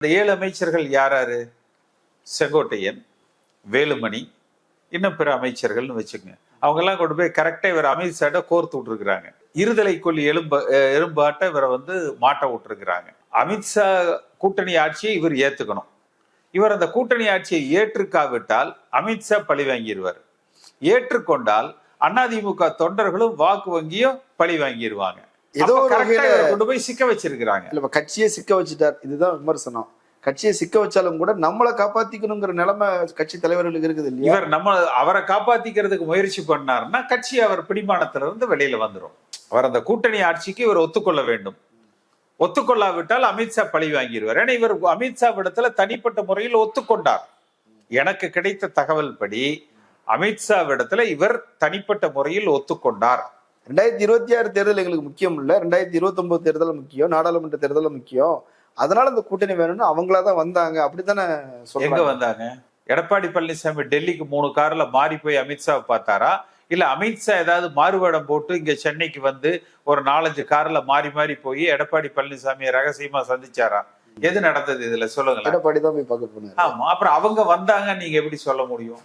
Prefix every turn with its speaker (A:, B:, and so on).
A: இந்த 7 அமைச்சர்கள் யாராரு? செங்கோட்டையன், வேலுமணி, இன்னும் பிற அமைச்சர்கள்னு வச்சுக்கோங்க. அவங்க எல்லாம் கொண்டு போய் கரெக்டா இவர் அமித்ஷாட்ட கோர்த்து விட்டுருக்காங்க. இருதலை கொல்லி எலும்பாட்ட இவரை மாட்ட விட்டுருக்காங்க. அமித்ஷா கூட்டணி ஆட்சியை இவர் ஏத்துக்கணும். இவர் அந்த கூட்டணி ஆட்சியை ஏற்றுக்காவிட்டால் அமித்ஷா பழி வாங்கிடுவார். ஏற்றுக்கொண்டால் அதிமுக தொண்டர்களும் வாக்கு வங்கியும் பழி வாங்கிடுவாங்க.
B: ஏதோ
A: கொண்டு போய் சிக்க வச்சிருக்கிறாங்க.
B: இல்ல கட்சியை சிக்க வச்சுட்டார், இதுதான் விமர்சனம். கட்சியை சிக்க வச்சாலும் கூட நம்மளை காப்பாத்திக்கணுங்கிற நிலைமை கட்சி தலைவர்களுக்கு இருக்குது இல்லையா?
A: இவர் அவரை காப்பாத்திக்கிறதுக்கு முயற்சி பண்ணாருன்னா கட்சி அவர் பிடிமானத்துல இருந்து வெளியில வந்துடும். அவர் அந்த கூட்டணி ஆட்சிக்கு இவர் ஒத்துக்கொள்ள வேண்டும். ஒத்துக்கொள்ளாவிட்டால் அமித்ஷா பழி வாங்கிடுவார். ஏன்னா இவர் அமித்ஷா இடத்துல தனிப்பட்ட முறையில் ஒத்துக்கொண்டார். எனக்கு கிடைத்த தகவல் படி அமித்ஷா இடத்துல இவர் தனிப்பட்ட முறையில் ஒத்துக்கொண்டார்.
B: 2026 தேர்தல் எங்களுக்கு முக்கியம் இல்ல, 2029 தேர்தல் முக்கியம், நாடாளுமன்ற தேர்தல் முக்கியம், அதனால இந்த கூட்டணி வேணும்னு அவங்களாதான் வந்தாங்க. அப்படித்தானே
A: எங்க வந்தாங்க? எடப்பாடி பழனிசாமி டெல்லிக்கு 3 கார்ல மாறி போய் அமித்ஷாவை பார்த்தாரா? இல்ல அமித்ஷா ஏதாவது மாறுவேடம் போட்டு இங்க சென்னைக்கு ஒரு 4-5 கார்ல மாறி மாறி போய் எடப்பாடி பழனிசாமியை ரகசியமா சந்திச்சாரா? எது நடந்தது இதுல சொல்லுங்க.
B: எடப்பாடி தான் போய் பார்க்க போனாரு.
A: ஆமா, அப்புறம் அவங்க வந்தாங்க நீங்க எப்படி சொல்ல முடியும்?